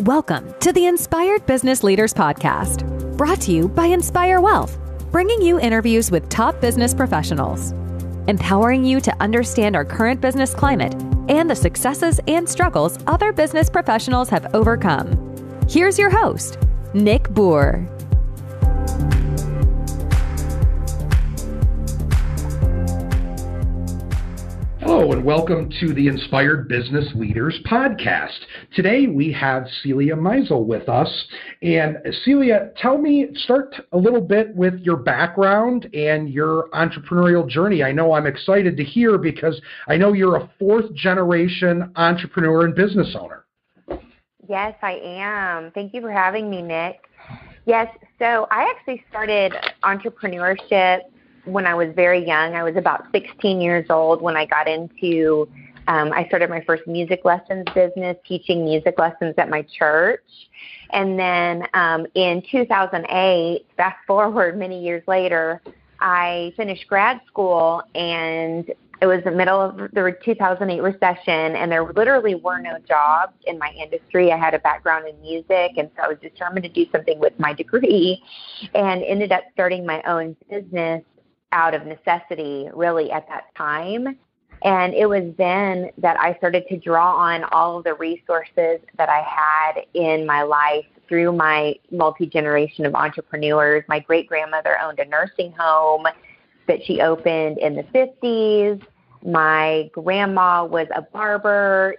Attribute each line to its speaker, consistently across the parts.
Speaker 1: Welcome to the Inspired Business Leaders Podcast, brought to you by Inspire Wealth, bringing you interviews with top business professionals, empowering you to understand our current business climate and the successes and struggles other business professionals have overcome. Here's your host, Nick Bour.
Speaker 2: Hello and welcome to the Inspired Business Leaders Podcast. Today we have Celia Meisel with us. And Celia, start a little bit with your background and your entrepreneurial journey. I know I'm excited to hear because I know you're a fourth generation entrepreneur and business owner.
Speaker 3: Yes, I am. Thank you for having me, Nick. Yes, so I actually started entrepreneurship when I was very young. I was about 16 years old when I got into, I started my first music lessons business, teaching music lessons at my church. And then in 2008, fast forward many years later, I finished grad school, and it was the middle of the 2008 recession, and there literally were no jobs in my industry. I had a background in music, and so I was determined to do something with my degree and ended up starting my own business out of necessity, really, at that time. And it was then that I started to draw on all of the resources that I had in my life through my multi-generation of entrepreneurs. My great-grandmother owned a nursing home that she opened in the 50s. My grandma was a barber,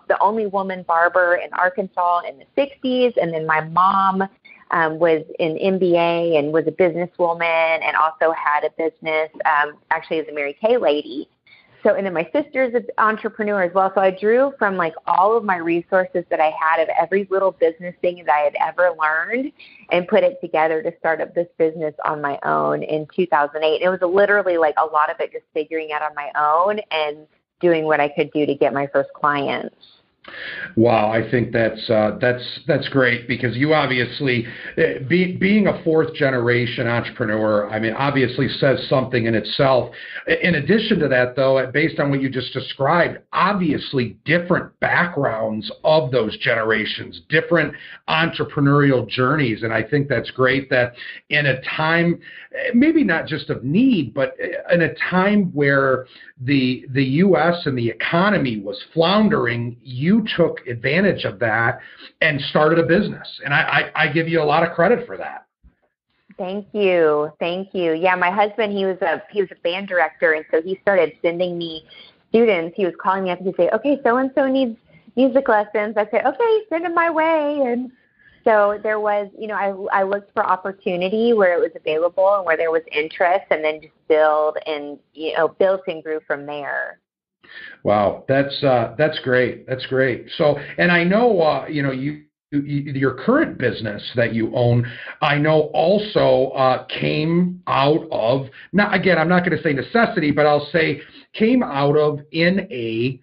Speaker 3: the only woman barber in Arkansas in the 60s. And then my mom was an MBA and was a businesswoman, and also had a business, actually as a Mary Kay lady. So, and then my sister's an entrepreneur as well. So I drew from like all of my resources that I had of every little business thing that I had ever learned and put it together to start up this business on my own in 2008. It was literally like a lot of it just figuring out on my own and doing what I could do to get my first clients.
Speaker 2: Wow, I think that's great, because you obviously, being a fourth generation entrepreneur, I mean, obviously says something in itself. In addition to that, though, based on what you just described, obviously different backgrounds of those generations, different entrepreneurial journeys. And I think that's great that in a time, maybe not just of need, but in a time where the U.S. and the economy was floundering, you took advantage of that and started a business. And I give you a lot of credit for that.
Speaker 3: Thank you. Yeah, my husband, he was a band director, and so he started sending me students. He was calling me up and he'd say, okay, so-and-so needs music lessons. I'd say, okay, send them my way. And so there was, I looked for opportunity where it was available and where there was interest, and then just built and grew from there.
Speaker 2: Wow, that's great. That's great. So, and I know, your current business that you own, I know also came out of, now again, I'm not going to say necessity, but I'll say came out of in a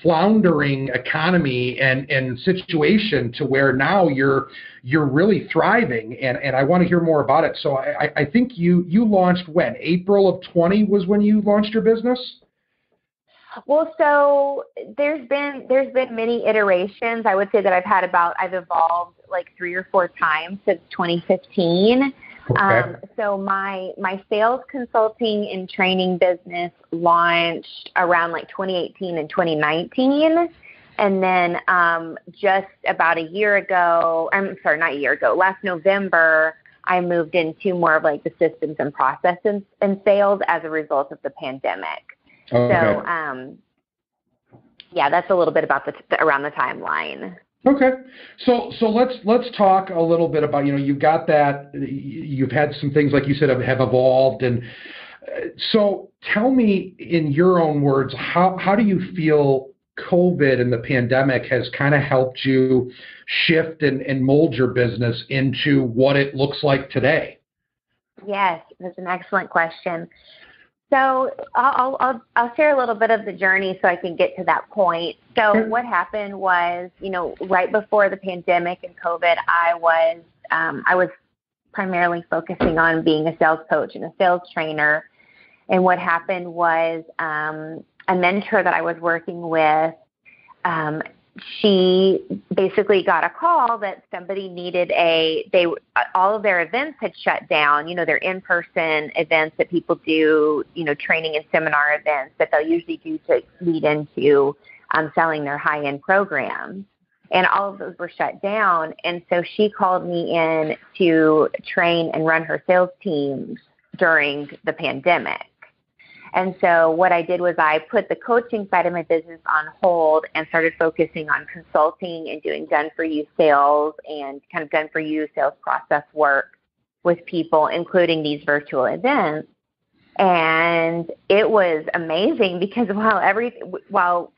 Speaker 2: floundering economy and situation to where now you're really thriving, and I want to hear more about it. So I think you launched when? April of 20 was when you launched your business?
Speaker 3: Well, so there's been many iterations. I would say that I've evolved like 3 or 4 times since 2015.
Speaker 2: Okay.
Speaker 3: So my sales consulting and training business launched around like 2018 and 2019. And then just about last November, I moved into more of like the systems and processes and sales as a result of the pandemic.
Speaker 2: Okay.
Speaker 3: So, yeah, that's a little bit about around the timeline.
Speaker 2: Okay. So let's talk a little bit about, you've got that, you've had some things, like you said, have evolved. And so tell me in your own words, how do you feel COVID and the pandemic has kind of helped you shift and mold your business into what it looks like today?
Speaker 3: Yes, that's an excellent question. So I'll share a little bit of the journey so I can get to that point. So what happened was, right before the pandemic and COVID, I was primarily focusing on being a sales coach and a sales trainer. And what happened was a mentor that I was working with she basically got a call that somebody needed all of their events had shut down, their in-person events that people do, training and seminar events that they'll usually do to lead into selling their high-end programs. And all of those were shut down. And so she called me in to train and run her sales teams during the pandemic. And so what I did was I put the coaching side of my business on hold and started focusing on consulting and doing done-for-you sales and kind of done-for-you sales process work with people, including these virtual events. And it was amazing because while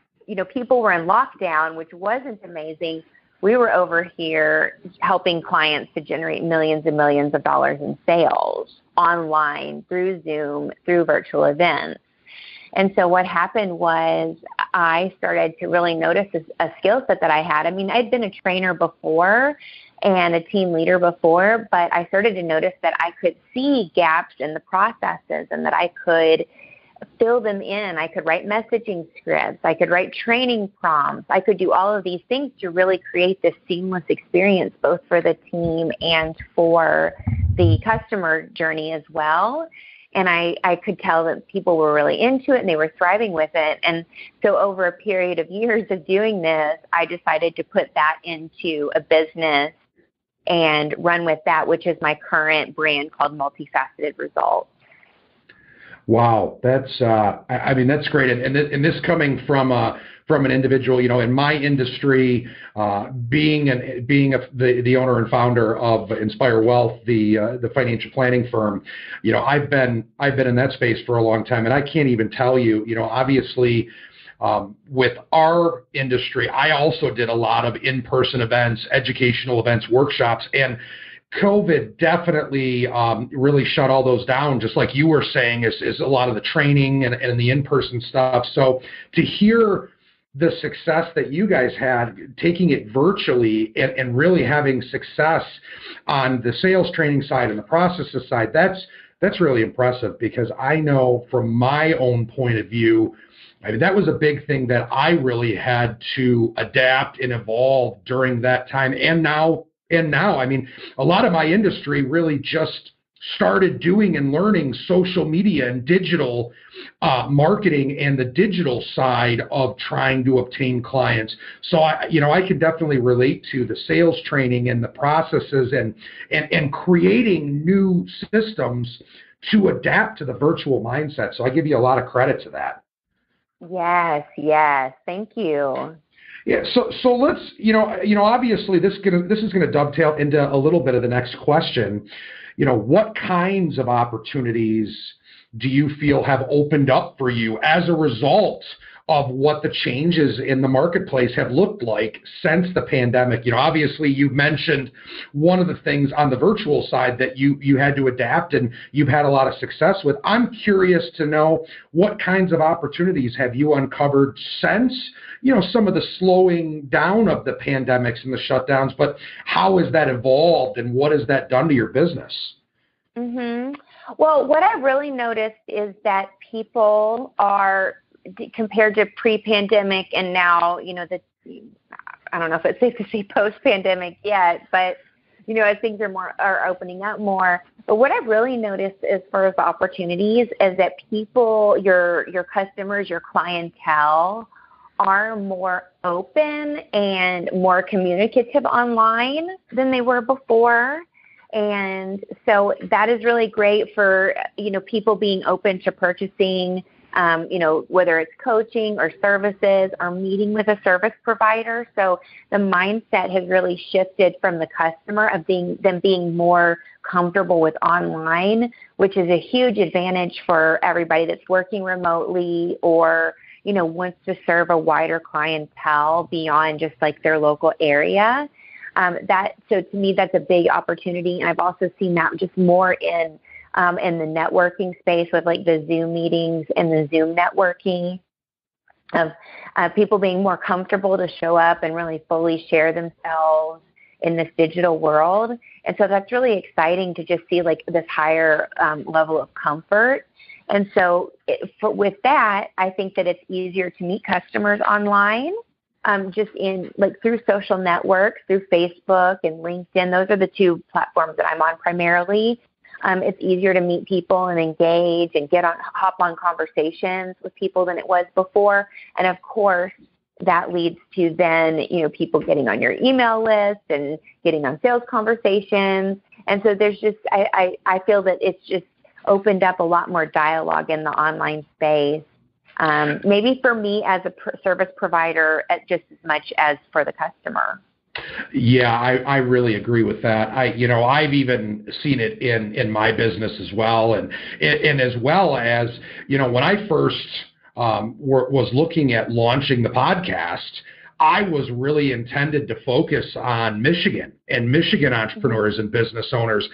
Speaker 3: people were in lockdown, which wasn't amazing, we were over here helping clients to generate millions and millions of dollars in sales online, through Zoom, through virtual events. And so what happened was I started to really notice a skill set that I had. I mean, I'd been a trainer before and a team leader before, but I started to notice that I could see gaps in the processes and that I could fill them in. I could write messaging scripts. I could write training prompts. I could do all of these things to really create this seamless experience, both for the team and for the customer journey as well. And I could tell that people were really into it and they were thriving with it. And so over a period of years of doing this, I decided to put that into a business and run with that, which is my current brand called Multifaceted Results.
Speaker 2: Wow, that's that's great, and this coming from an individual, in my industry, being the owner and founder of Inspire Wealth, the financial planning firm, I've been in that space for a long time, and I can't even tell you, obviously. With our industry, I also did a lot of in-person events, educational events, workshops, and COVID definitely really shut all those down, just like you were saying, is a lot of the training and the in-person stuff. So to hear the success that you guys had, taking it virtually and really having success on the sales training side and the processes side, that's really impressive, because I know from my own point of view, that was a big thing that I really had to adapt and evolve during that time. And now, a lot of my industry really just started doing and learning social media and digital marketing and the digital side of trying to obtain clients. So I can definitely relate to the sales training and the processes and creating new systems to adapt to the virtual mindset. So I give you a lot of credit to that.
Speaker 3: Yes. Thank you.
Speaker 2: Yeah, so let's, obviously this is going to dovetail into a little bit of the next question. What kinds of opportunities do you feel have opened up for you as a result of what the changes in the marketplace have looked like since the pandemic? Obviously you mentioned one of the things on the virtual side that you had to adapt and you've had a lot of success with. I'm curious to know, what kinds of opportunities have you uncovered since, some of the slowing down of the pandemics and the shutdowns, but how has that evolved and what has that done to your business?
Speaker 3: Mm-hmm. Well, what I've really noticed is that people are, compared to pre-pandemic and now, I don't know if it's safe to say post-pandemic yet, but, as things are opening up more. But what I've really noticed as far as opportunities is that people, your customers, your clientele are more open and more communicative online than they were before. And so that is really great for, people being open to purchasing, whether it's coaching or services or meeting with a service provider. So the mindset has really shifted from the customer of them being more comfortable with online, which is a huge advantage for everybody that's working remotely or, wants to serve a wider clientele beyond just like their local area. So to me, that's a big opportunity. And I've also seen that just more in the networking space with like the Zoom meetings and the Zoom networking of people being more comfortable to show up and really fully share themselves in this digital world. And so that's really exciting to just see like this higher level of comfort. And so with that, I think that it's easier to meet customers online just in like through social networks, through Facebook and LinkedIn. Those are the two platforms that I'm on primarily. It's easier to meet people and engage and hop on conversations with people than it was before. And of course, that leads to then, people getting on your email list and getting on sales conversations. And so there's just, I feel that it's just opened up a lot more dialogue in the online space. Maybe for me as a service provider, just as much as for the customer.
Speaker 2: Yeah, I really agree with that. I've even seen it in my business as well, and as well as when I first was looking at launching the podcast, I was really intended to focus on Michigan and Michigan entrepreneurs and business owners,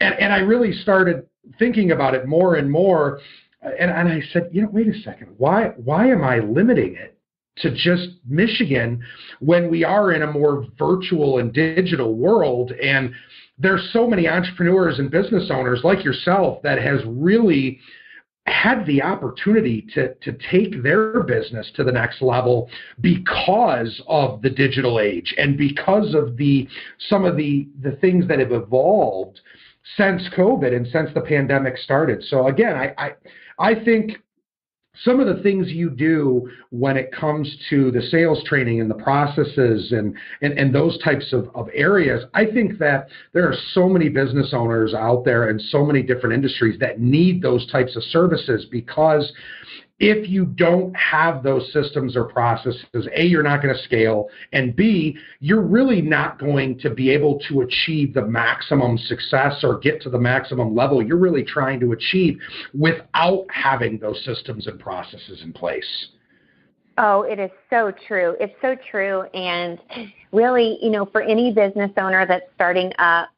Speaker 2: and I really started thinking about it more and more, and I said, wait a second, why am I limiting it to just Michigan when we are in a more virtual and digital world? And there's so many entrepreneurs and business owners like yourself that has really had the opportunity to take their business to the next level because of the digital age and because of some of the things that have evolved since COVID and since the pandemic started. So again, I think some of the things you do when it comes to the sales training and the processes and those types of areas, I think that there are so many business owners out there and so many different industries that need those types of services, because if you don't have those systems or processes, A, you're not going to scale, and B, you're really not going to be able to achieve the maximum success or get to the maximum level you're really trying to achieve without having those systems and processes in place.
Speaker 3: Oh, it is so true. It's so true. And really, for any business owner that's starting up,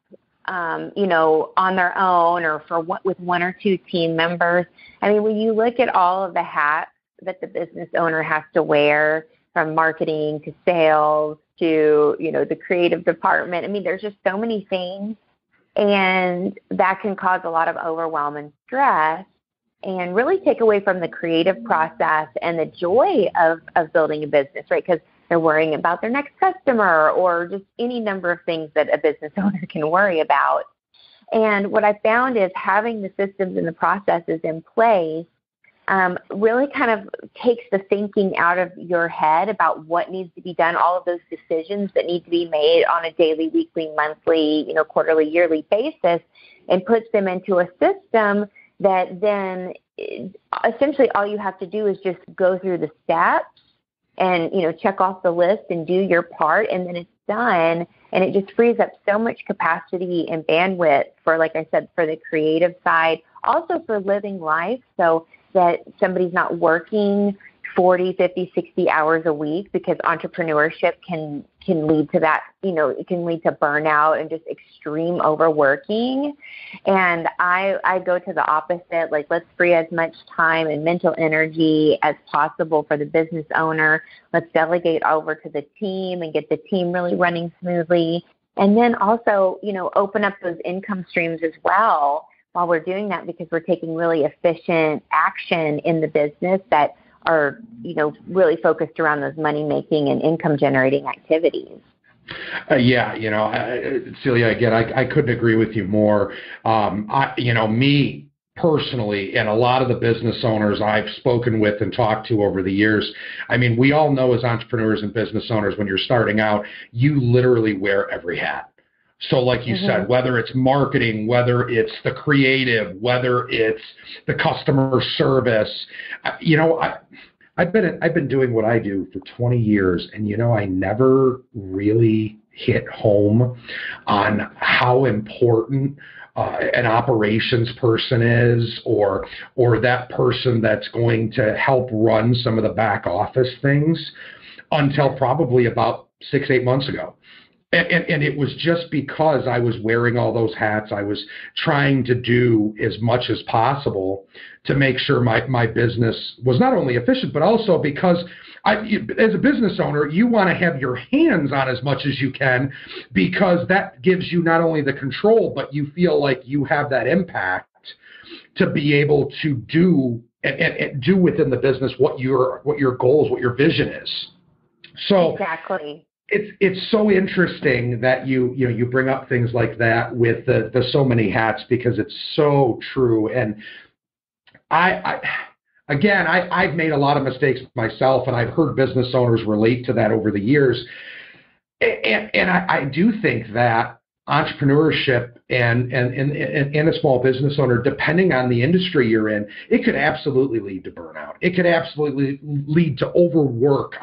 Speaker 3: on their own or with one or two team members. I mean, when you look at all of the hats that the business owner has to wear, from marketing to sales to, the creative department, I mean, there's just so many things, and that can cause a lot of overwhelm and stress and really take away from the creative process and the joy of building a business, right? Because they're worrying about their next customer or just any number of things that a business owner can worry about. And what I found is having the systems and the processes in place really kind of takes the thinking out of your head about what needs to be done, all of those decisions that need to be made on a daily, weekly, monthly, quarterly, yearly basis, and puts them into a system that then essentially all you have to do is just go through the steps and, check off the list and do your part, and then it's done. And it just frees up so much capacity and bandwidth for, like I said, for the creative side, also for living life, so that somebody's not working 40, 50, 60 hours a week, because entrepreneurship can lead to that, it can lead to burnout and just extreme overworking. And I go to the opposite, like, let's free as much time and mental energy as possible for the business owner. Let's delegate over to the team and get the team really running smoothly. And then also, open up those income streams as well while we're doing that, because we're taking really efficient action in the business that are, really focused around those money-making and income-generating activities.
Speaker 2: Celia, again, I couldn't agree with you more. Me personally, and a lot of the business owners I've spoken with and talked to over the years, I mean, we all know as entrepreneurs and business owners, when you're starting out, you literally wear every hat. So like you said, whether it's marketing, whether it's the creative, whether it's the customer service, I've been doing what I do for 20 years, and I never really hit home on how important an operations person is, or that person that's going to help run some of the back office things, until probably about 6-8 months ago. And it was just because I was wearing all those hats. I was trying to do as much as possible to make sure my business was not only efficient, but also because as a business owner, you want to have your hands on as much as you can, because that gives you not only the control, but you feel like you have that impact to be able to do and do within the business what your goals, what your vision is. So
Speaker 3: exactly.
Speaker 2: It's so interesting that you bring up things like that with the so many hats, because it's so true. And I've made a lot of mistakes myself, and I've heard business owners relate to that over the years. And I do think that entrepreneurship and a small business owner, depending on the industry you're in, it could absolutely lead to burnout. It could absolutely lead to overwork.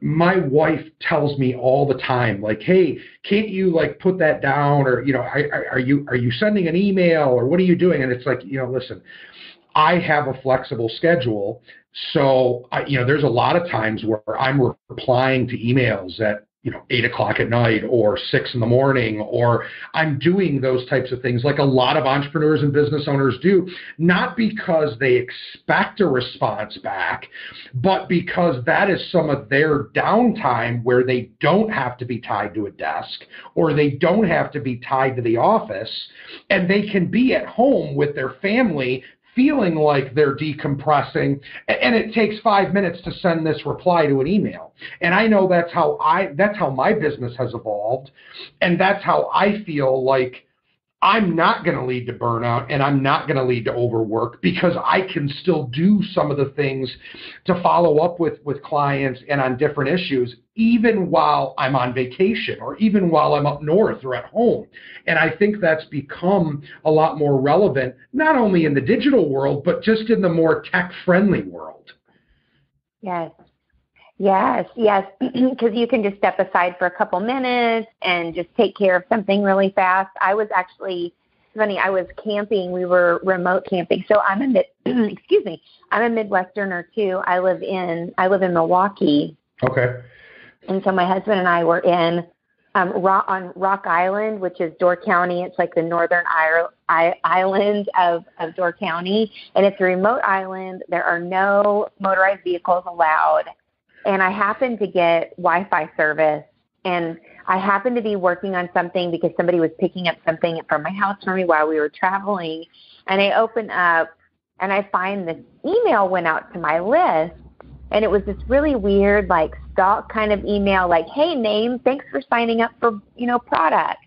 Speaker 2: My wife tells me all the time, like, hey, can't you like put that down? Or, are you sending an email, or what are you doing? And it's like, listen, I have a flexible schedule. So, there's a lot of times where I'm replying to emails at, 8 o'clock at night or 6 in the morning, or I'm doing those types of things like a lot of entrepreneurs and business owners do, not because they expect a response back, but because that is some of their downtime where they don't have to be tied to a desk, or they don't have to be tied to the office, and they can be at home with their family feeling like they're decompressing, and it takes 5 minutes to send this reply to an email. And I know that's how my business has evolved, and that's how I feel like I'm not going to lead to burnout, and I'm not going to lead to overwork, because I can still do some of the things to follow up with clients and on different issues, even while I'm on vacation, or even while I'm up north or at home. And I think that's become a lot more relevant, not only in the digital world, but just in the more tech-friendly world.
Speaker 3: Yes. Because you can just step aside for a couple minutes and just take care of something really fast. I was actually, funny, I was camping. We were remote camping. So I'm I'm a Midwesterner too. I live in Milwaukee.
Speaker 2: Okay.
Speaker 3: And so my husband and I were in on Rock Island, which is Door County. It's like the northern island of Door County, and it's a remote island. There are no motorized vehicles allowed. And I happened to get Wi-Fi service, and I happened to be working on something because somebody was picking up something from my house for me while we were traveling. And I open up, and I find this email went out to my list, and it was this really weird, like, stalk kind of email, like, hey, name, thanks for signing up for, product.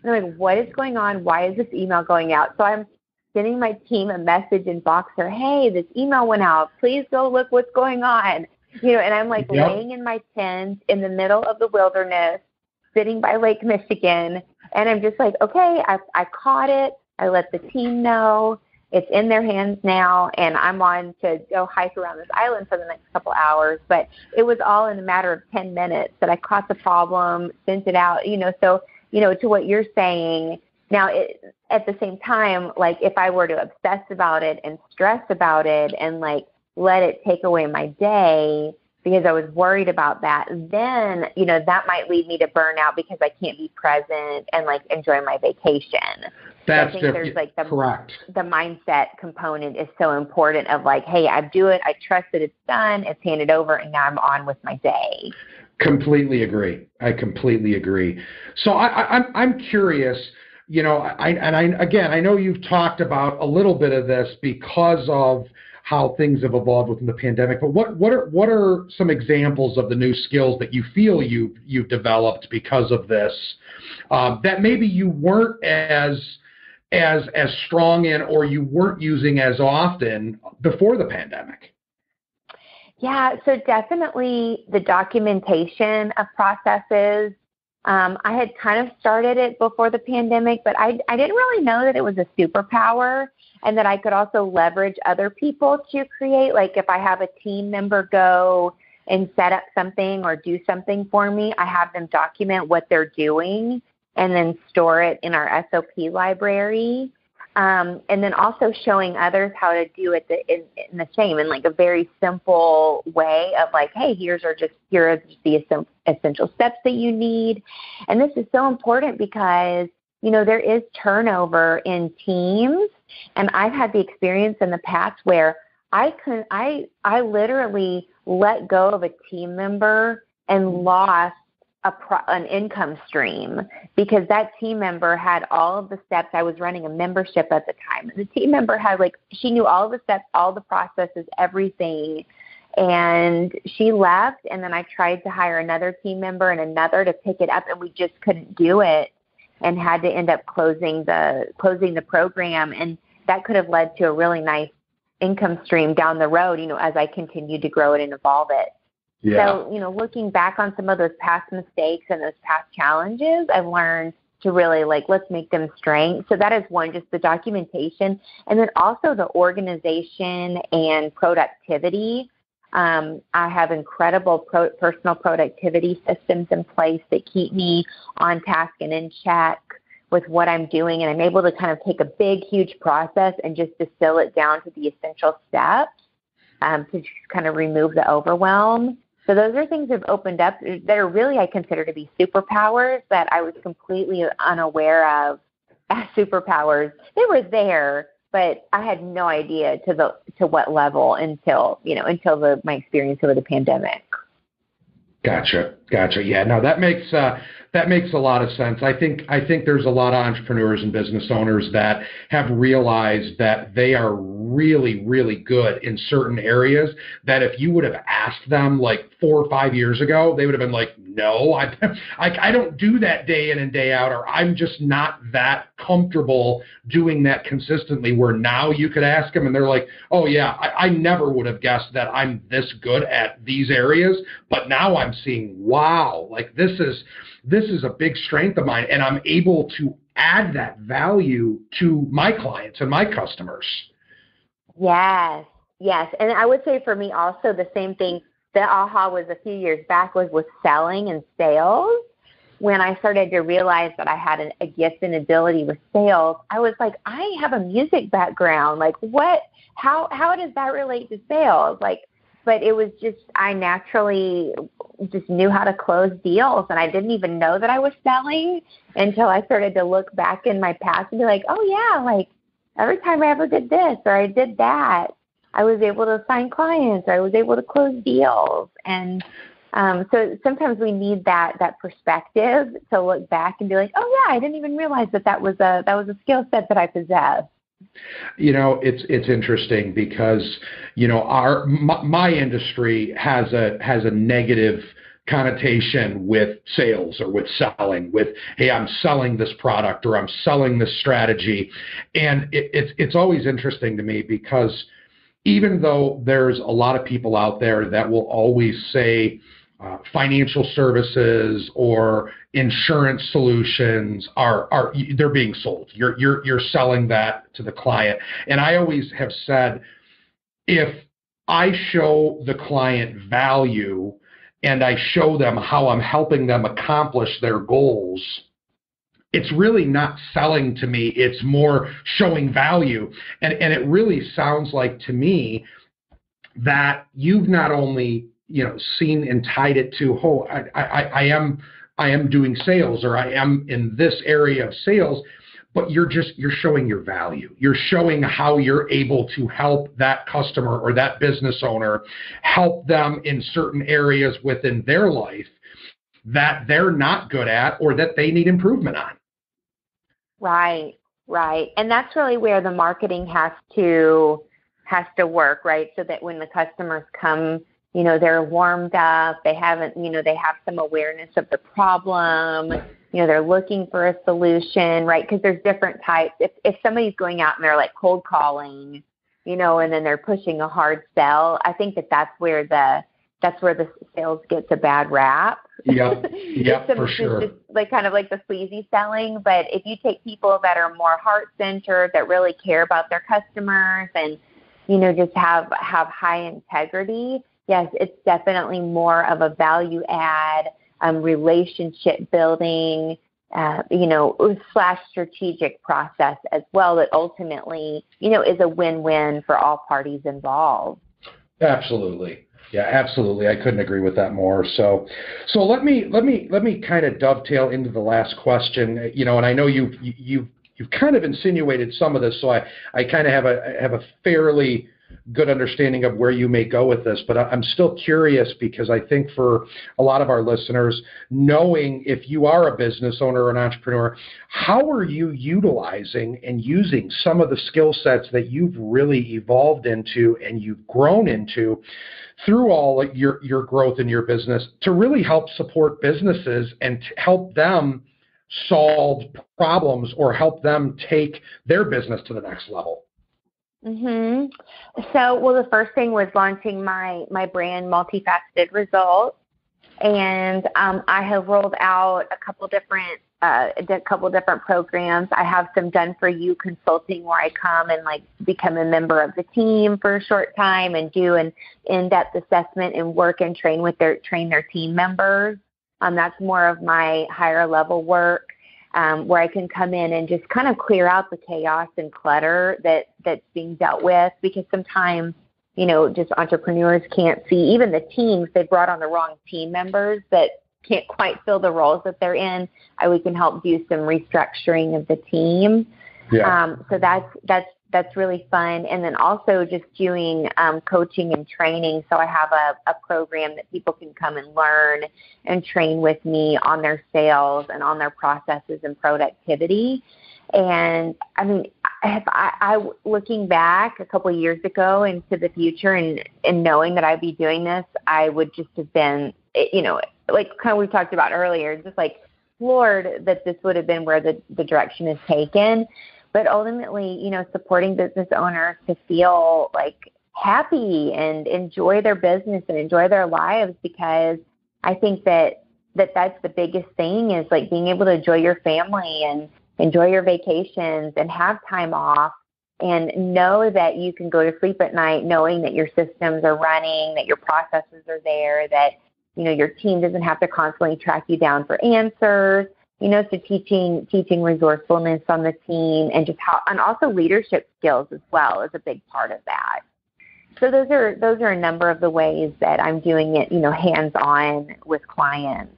Speaker 3: And I'm like, what is going on? Why is this email going out? So I'm sending my team a message in Boxer, hey, this email went out. Please go look what's going on. And I'm like laying in my tent in the middle of the wilderness, sitting by Lake Michigan. And I'm just like, okay, I caught it. I let the team know. It's in their hands now. And I'm on to go hike around this island for the next couple hours. But it was all in a matter of 10 minutes that I caught the problem, sent it out, So, to what you're saying, now, at the same time, like if I were to obsess about it and stress about it and like let it take away my day because I was worried about that, then, that might lead me to burnout because I can't be present and like enjoy my vacation.
Speaker 2: That's
Speaker 3: so I think there's like
Speaker 2: correct.
Speaker 3: The mindset component is so important of like, hey, I do it. I trust that it's done. It's handed over, and now I'm on with my day.
Speaker 2: Completely agree. I completely agree. So I'm curious. I know you've talked about a little bit of this because of how things have evolved within the pandemic, but what are some examples of the new skills that you feel you've developed because of this that maybe you weren't as strong in, or you weren't using as often before the pandemic?
Speaker 3: Yeah, so definitely the documentation of processes. I had kind of started it before the pandemic, but I didn't really know that it was a superpower and that I could also leverage other people to create. Like if I have a team member go and set up something or do something for me, I have them document what they're doing and then store it in our SOP library. And then also showing others how to do it in the same, in like a very simple way of like, hey, here are just the essential steps that you need. And this is so important because, there is turnover in teams. And I've had the experience in the past where I literally let go of a team member and lost an income stream because that team member had all of the steps. I was running a membership at the time. The team member had she knew all of the steps, all the processes, everything. And she left, and then I tried to hire another team member and another to pick it up, and we just couldn't do it and had to end up closing the program. And that could have led to a really nice income stream down the road, as I continued to grow it and evolve it.
Speaker 2: Yeah.
Speaker 3: So, looking back on some of those past mistakes and those past challenges, I've learned to really let's make them strengths. So that is one, just the documentation. And then also the organization and productivity. I have incredible personal productivity systems in place that keep me on task and in check with what I'm doing. And I'm able to kind of take a big, huge process and just distill it down to the essential steps to just kind of remove the overwhelm. So those are things that have opened up that are really, I consider to be superpowers that I was completely unaware of as superpowers. They were there, but I had no idea to what level until my experience over the pandemic.
Speaker 2: Gotcha. Yeah, no, that makes a lot of sense. I think there's a lot of entrepreneurs and business owners that have realized that they are really, really good in certain areas that if you would have asked them 4 or 5 years ago, they would have been like, no, I don't do that day in and day out, or I'm just not that comfortable doing that consistently, where now you could ask them and they're like, oh yeah, I never would have guessed that I'm this good at these areas, but now I'm seeing, wow, this is a big strength of mine, and I'm able to add that value to my clients and my customers.
Speaker 3: Yes. And I would say for me also the same thing. The aha was a few years back was with selling and sales. When I started to realize that I had a gift and ability with sales, I was like, I have a music background. How does that relate to sales? But it was just, I naturally just knew how to close deals, and I didn't even know that I was selling until I started to look back in my past and be like, oh yeah, every time I ever did this or I did that, I was able to sign clients, or I was able to close deals. And so sometimes we need that perspective to look back and be like, oh yeah, I didn't even realize that was a skill set that I possessed.
Speaker 2: It's interesting because, my industry has a negative connotation with sales or with selling, with, hey, I'm selling this product or I'm selling this strategy. And it's always interesting to me because even though there's a lot of people out there that will always say financial services or insurance solutions they're being sold. You're selling that to the client. And I always have said, if I show the client value and I show them how I'm helping them accomplish their goals, it's really not selling to me. It's more showing value. And it really sounds like to me that you've not only seen and tied it to, I am doing sales, or I am in this area of sales, but you're showing your value. You're showing how you're able to help that customer or that business owner, help them in certain areas within their life that they're not good at or that they need improvement on. Right.
Speaker 3: And that's really where the marketing has to work, right? So that when the customers come, they're warmed up, they haven't, they have some awareness of the problem, they're looking for a solution, right? Because there's different types. If somebody's going out and they're cold calling, and then they're pushing a hard sell, I think that's where the sales gets a bad rap.
Speaker 2: Yep, for sure.
Speaker 3: It's just kind of the sleazy selling. But if you take people that are more heart-centered, that really care about their customers and, just have high integrity, yes, it's definitely more of a value add, relationship building, / strategic process as well that ultimately, is a win-win for all parties involved.
Speaker 2: Absolutely. Yeah, absolutely. I couldn't agree with that more. So let me kind of dovetail into the last question. And I know you've kind of insinuated some of this, so I kind of have a fairly good understanding of where you may go with this, but I'm still curious because I think for a lot of our listeners, knowing if you are a business owner or an entrepreneur, how are you utilizing and using some of the skill sets that you've really evolved into and you've grown into through all your growth in your business to really help support businesses and to help them solve problems or help them take their business to the next level?
Speaker 3: Mm-hmm. So, well, the first thing was launching my brand, Multifaceted Results, and I have rolled out a couple different programs. I have some done for you consulting where I come and like become a member of the team for a short time and do an in-depth assessment and work and train their team members. That's more of my higher level work. Where I can come in and just kind of clear out the chaos and clutter that's being dealt with, because sometimes, just entrepreneurs can't see, even the teams, they brought on the wrong team members that can't quite fill the roles that they're in. We can help do some restructuring of the team. Yeah. So that's really fun. And then also just doing coaching and training. So I have a program that people can come and learn and train with me on their sales and on their processes and productivity. And I mean, I looking back a couple of years ago into the future and knowing that I'd be doing this, I would just have been, like kind of we talked about earlier, just like floored that this would have been where the direction is taken. But ultimately, supporting business owners to feel like happy and enjoy their business and enjoy their lives, because I think that's the biggest thing is like being able to enjoy your family and enjoy your vacations and have time off and know that you can go to sleep at night knowing that your systems are running, that your processes are there, that, your team doesn't have to constantly track you down for answers. So teaching resourcefulness on the team and and also leadership skills as well is a big part of that. So those are a number of the ways that I'm doing it, hands-on with clients.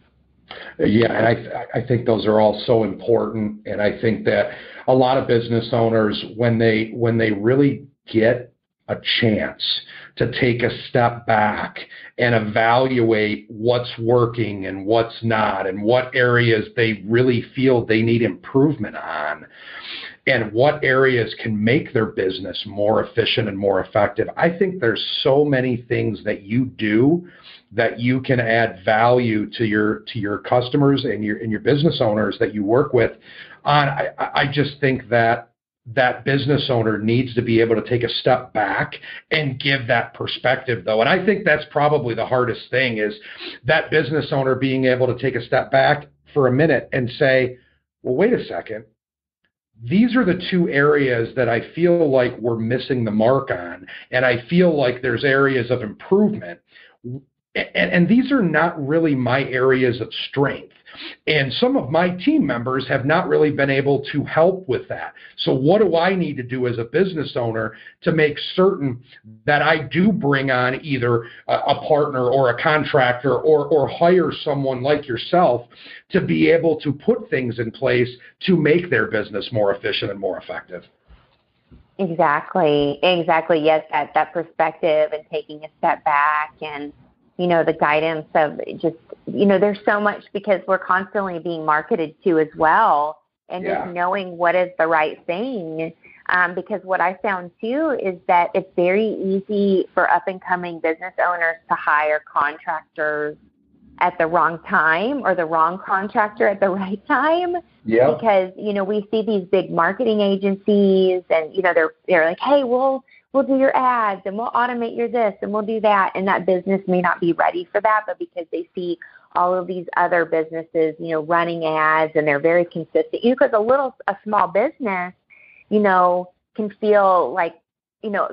Speaker 2: Yeah, and I think those are all so important. And I think that a lot of business owners, when they really get a chance to take a step back and evaluate what's working and what's not, and what areas they really feel they need improvement on, and what areas can make their business more efficient and more effective. I think there's so many things that you do that you can add value to your customers and your business owners that you work with. I just think that business owner needs to be able to take a step back and give that perspective, though. And I think that's probably the hardest thing, is that business owner being able to take a step back for a minute and say, well, wait a second. These are the two areas that I feel like we're missing the mark on, and I feel like there's areas of improvement. And these are not really my areas of strength. And some of my team members have not really been able to help with that. So what do I need to do as a business owner to make certain that I do bring on either a partner or a contractor or hire someone like yourself to be able to put things in place to make their business more efficient and more effective?
Speaker 3: Exactly. Yes, that perspective and taking a step back and the guidance of just, there's so much, because we're constantly being marketed to as well, and just knowing what is the right thing. Because what I found too is that it's very easy for up and coming business owners to hire contractors at the wrong time or the wrong contractor at the right time. Yeah. Because, we see these big marketing agencies and, they're like, hey, we'll do your ads and we'll automate your this and we'll do that. And that business may not be ready for that, but because they see all of these other businesses, running ads, and they're very consistent, because a small business, can feel like,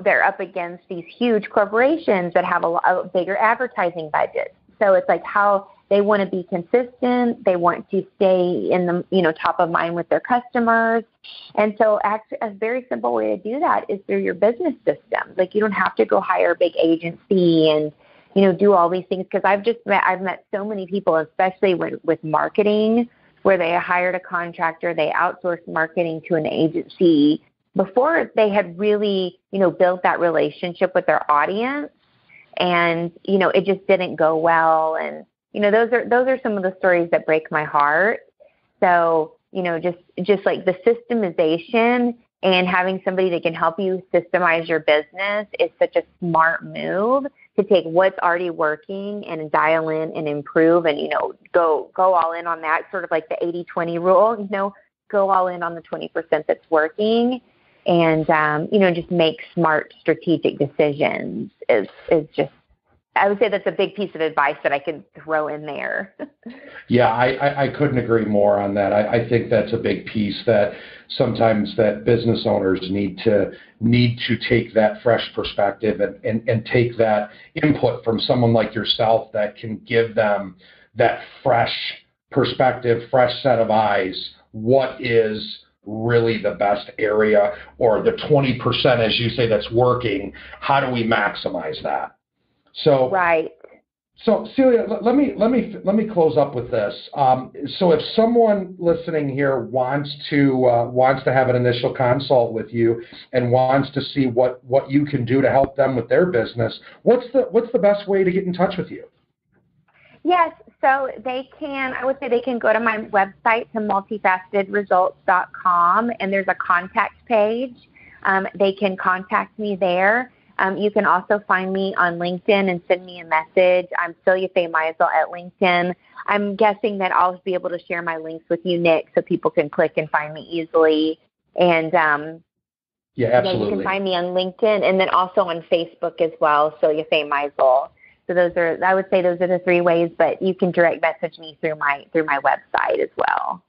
Speaker 3: they're up against these huge corporations that have a bigger advertising budget. So it's like how they want to be consistent. They want to stay in the, top of mind with their customers. And so actually a very simple way to do that is through your business system. Like, you don't have to go hire a big agency and, do all these things. Because I've met so many people, especially with marketing, where they hired a contractor, they outsourced marketing to an agency, before they had really, built that relationship with their audience, and, it just didn't go well. And, those are some of the stories that break my heart. So, just like the systemization and having somebody that can help you systemize your business is such a smart move to take what's already working and dial in and improve and, go all in on that, sort of like the 80-20 rule, go all in on the 20% that's working, and, just make smart strategic decisions is just, I would say that's a big piece of advice that I could throw in there.
Speaker 2: Yeah, I couldn't agree more on that. I think that's a big piece that sometimes that business owners need to take that fresh perspective and take that input from someone like yourself that can give them that fresh perspective, fresh set of eyes. What is really the best area, or the 20%, as you say, that's working? How do we maximize that? So
Speaker 3: right.
Speaker 2: So Celia, let me close up with this. So if someone listening here wants to have an initial consult with you and wants to see what you can do to help them with their business, what's the best way to get in touch with you?
Speaker 3: Yes, so I would say they can go to my website, to multifacetedresults.com, and there's a contact page. They can contact me there. You can also find me on LinkedIn and send me a message. I'm Celia Faye Meisel at LinkedIn. I'm guessing that I'll be able to share my links with you, Nick, so people can click and find me easily. And
Speaker 2: yeah, absolutely.
Speaker 3: You can find me on LinkedIn and then also on Facebook as well, Celia Faye Meisel. So I would say those are the three ways, but you can direct message me through my website as well.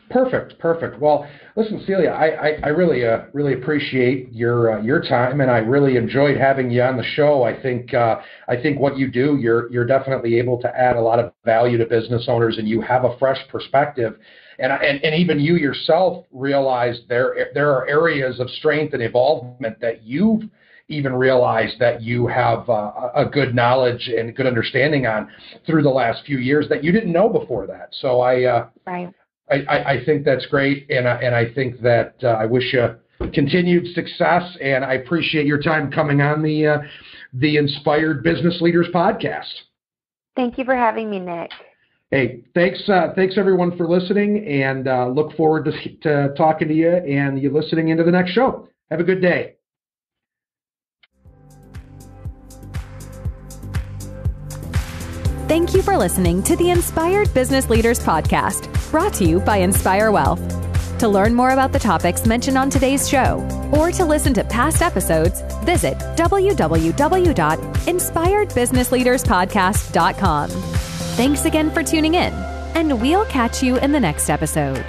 Speaker 2: Perfect. Well, listen, Celia, I really appreciate your time, and I really enjoyed having you on the show. I think what you do, you're definitely able to add a lot of value to business owners, and you have a fresh perspective, and even you yourself realize there are areas of strength and involvement that you've even realized that you have a good knowledge and good understanding on through the last few years that you didn't know before that. So
Speaker 3: right.
Speaker 2: I think that's great, and I think that I wish you continued success, and I appreciate your time coming on the Inspired Business Leaders podcast.
Speaker 3: Thank you for having me, Nick.
Speaker 2: Hey, thanks everyone for listening, and look forward to talking to you and you listening into the next show. Have a good day.
Speaker 1: Thank you for listening to the Inspired Business Leaders podcast, brought to you by Inspire Wealth. To learn more about the topics mentioned on today's show, or to listen to past episodes, visit www.inspiredbusinessleaderspodcast.com. Thanks again for tuning in, and we'll catch you in the next episode.